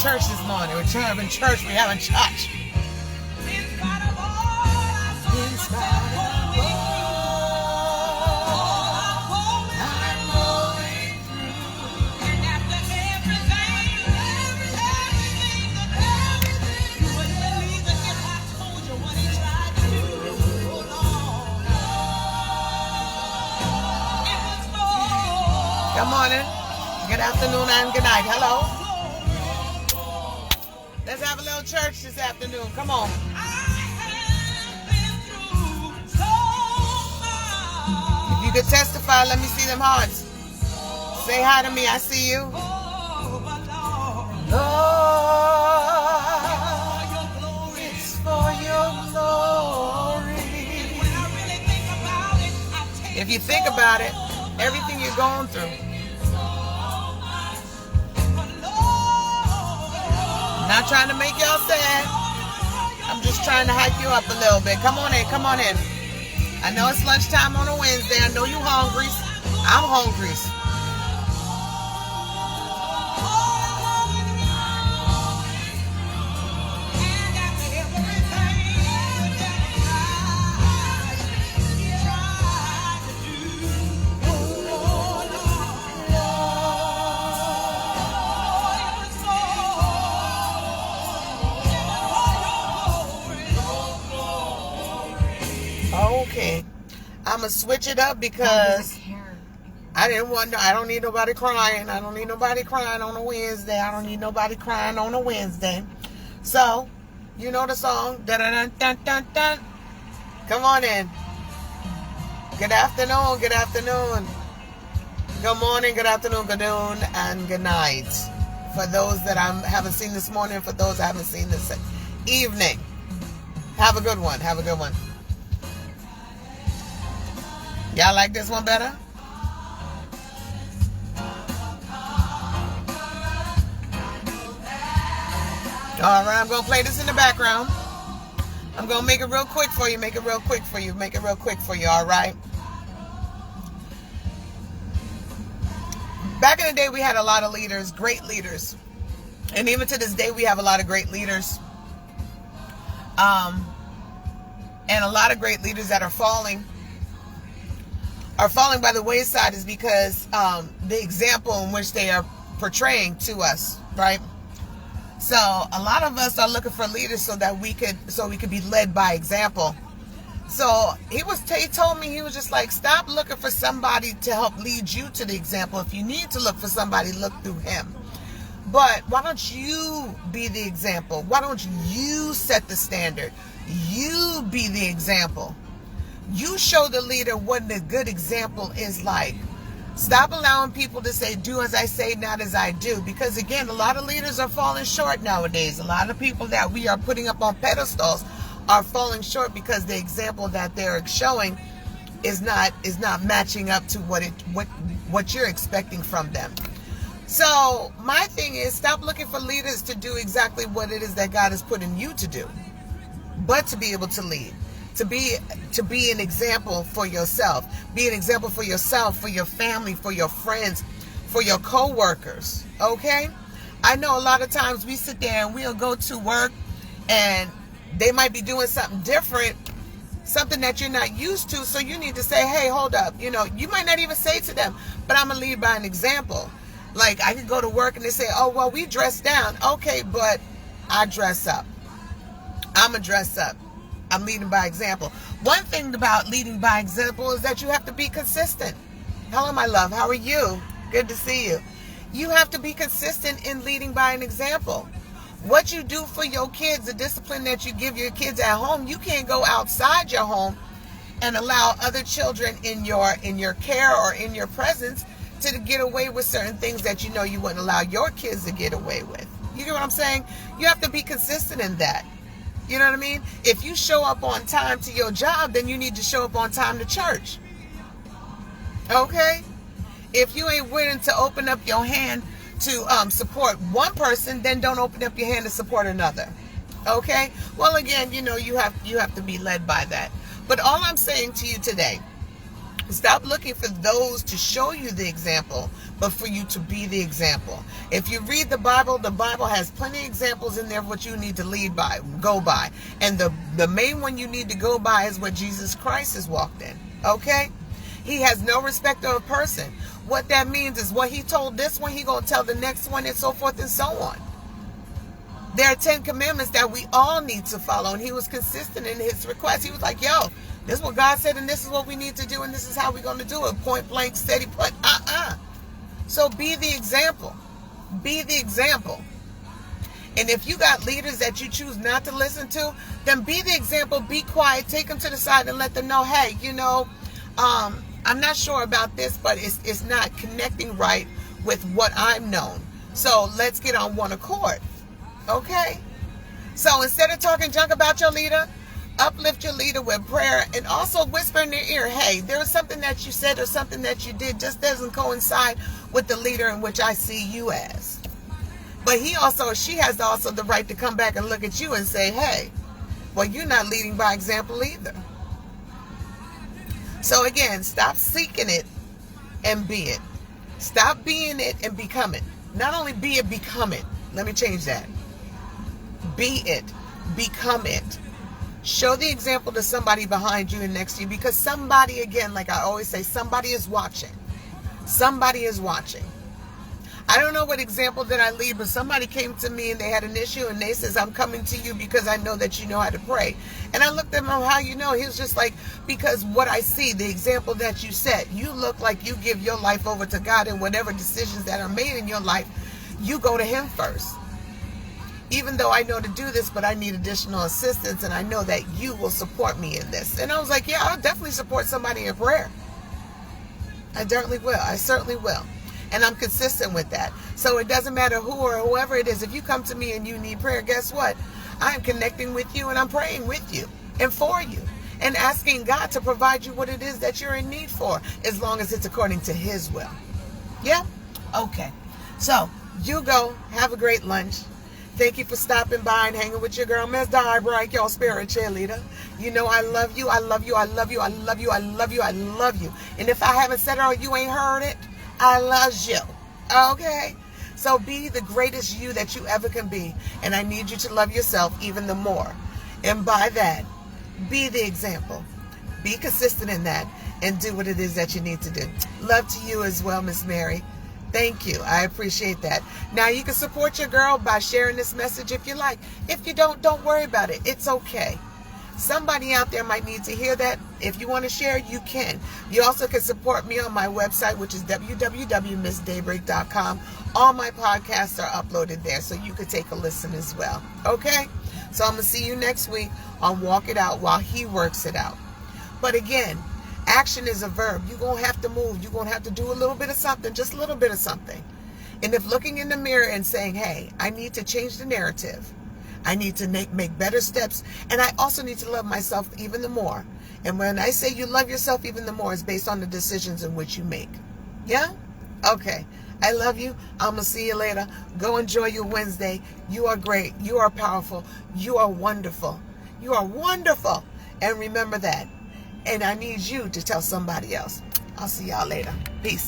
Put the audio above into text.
church this morning. We're having church. We're having church. Good morning, good afternoon, and good night. Hello. Let's have a little church this afternoon. Come on. If you could testify, let me see them hearts. Say hi to me. I see you. Lord, it's for your glory. If you think about it, everything you're going through. I'm not trying to make y'all sad. I'm just trying to hype you up a little bit. Come on in, come on in. I know it's lunchtime on a Wednesday. I know you hungry. I'm hungry. Okay, I'm gonna switch it up because I don't need nobody crying. I don't need nobody crying on a Wednesday. I don't need nobody crying on a Wednesday. So, you know the song. Dun, dun, dun, dun, dun. Come on in. Good afternoon. Good afternoon. Good morning. Good afternoon. Good noon, and good night. For those that I haven't seen this morning, for those I haven't seen this evening. Have a good one. Have a good one. Y'all like this one better? All right, I'm going to play this in the background. I'm going to make it real quick for you, make it real quick for you, all right? Back in the day, we had a lot of leaders, great leaders. And even to this day, we have a lot of great leaders. And a lot of great leaders that are falling by the wayside is because the example in which they are portraying to us, right? So a lot of us are looking for leaders so we could be led by example. So he told me, he was just like, stop looking for somebody to help lead you to the example. If you need to look for somebody, look through him. But why don't you be the example? Why don't you set the standard? You be the example. You show the leader what a good example is like. Stop allowing people to say, do as I say, not as I do. Because again, a lot of leaders are falling short nowadays. A lot of people that we are putting up on pedestals are falling short because the example that they're showing is not matching up to what you're expecting from them. So my thing is, stop looking for leaders to do exactly what it is that God has put in you to do, but to be able to lead. To be an example for yourself. Be an example for yourself, for your family, for your friends, for your co-workers. Okay? I know a lot of times we sit there and we'll go to work and they might be doing something different, something that you're not used to. So you need to say, hey, hold up. You might not even say to them, but I'm going to lead by an example. Like I could go to work and they say, oh, well, we dress down. Okay, but I dress up. I'm going to dress up. I'm leading by example. One thing about leading by example is that you have to be consistent. Hello, my love. How are you? Good to see you. You have to be consistent in leading by an example. What you do for your kids, the discipline that you give your kids at home, you can't go outside your home and allow other children in your care or in your presence to get away with certain things that you wouldn't allow your kids to get away with. You get what I'm saying? You have to be consistent in that. You know what I mean? If you show up on time to your job, then you need to show up on time to church. Okay? If you ain't willing to open up your hand to support one person, then don't open up your hand to support another. Okay? Well, again, you have to be led by that. But all I'm saying to you today, Stop looking for those to show you the example, but for you to be the example. If you read the Bible has plenty of examples in there of what you need to lead by, go by. And the main one you need to go by is what Jesus Christ has walked in. Okay? He has no respect of a person. What that means is what he told this one, he going to tell the next one, and so forth and so on. There are 10 commandments that we all need to follow, and he was consistent in his request. He was like, yo, this is what God said, and this is what we need to do, and this is how we're going to do it. Point blank, steady put. So be the example. Be the example. And if you got leaders that you choose not to listen to, then be the example. Be quiet. Take them to the side and let them know, hey, I'm not sure about this, but it's not connecting right with what I'm known. So let's get on one accord. Okay? So instead of talking junk about your leader, uplift your leader with prayer, and also whisper in their ear, hey, there was something that you said or something that you did just doesn't coincide with the leader in which I see you as. But she has also the right to come back and look at you and say, hey, well, you're not leading by example either. So again, stop seeking it and be it. Stop being it and become it. Not only be it, become it. Let me change that. Be it. Become it. Show the example to somebody behind you and next to you, because somebody, again, like I always say, somebody is watching. Somebody is watching. I don't know what example that I lead, but somebody came to me and they had an issue and they says, I'm coming to you because I know that you know how to pray. And I looked at him, how you know? He was just like, because what I see, the example that you set, you look like you give your life over to God, and whatever decisions that are made in your life, you go to him first. Even though I know to do this, but I need additional assistance, and I know that you will support me in this. And I was like, yeah, I'll definitely support somebody in prayer. I certainly will. I certainly will. And I'm consistent with that. So it doesn't matter who or whoever it is. If you come to me and you need prayer, guess what? I'm connecting with you, and I'm praying with you and for you, and asking God to provide you what it is that you're in need for, as long as it's according to his will. Yeah? Okay. So you go. Have a great lunch. Thank you for stopping by and hanging with your girl, Miss Daybreak, your spirit cheerleader. You know I love you. I love you. I love you. I love you. I love you. I love you. And if I haven't said it or you ain't heard it, I love you. Okay? So be the greatest you that you ever can be. And I need you to love yourself even the more. And by that, be the example. Be consistent in that and do what it is that you need to do. Love to you as well, Miss Mary. Thank you. I appreciate that. Now, you can support your girl by sharing this message if you like. If you don't worry about it. It's okay. Somebody out there might need to hear that. If you want to share, you can. You also can support me on my website, which is www.missdaybreak.com. All my podcasts are uploaded there, so you could take a listen as well. Okay? So I'm going to see you next week on Walk It Out while he works it out. But again, action is a verb. You're going to have to move. You're going to have to do a little bit of something, just a little bit of something. And if looking in the mirror and saying, hey, I need to change the narrative. I need to make better steps. And I also need to love myself even the more. And when I say you love yourself even the more, it's based on the decisions in which you make. Yeah? Okay. I love you. I'm going to see you later. Go enjoy your Wednesday. You are great. You are powerful. You are wonderful. You are wonderful. And remember that. And I need you to tell somebody else. I'll see y'all later. Peace.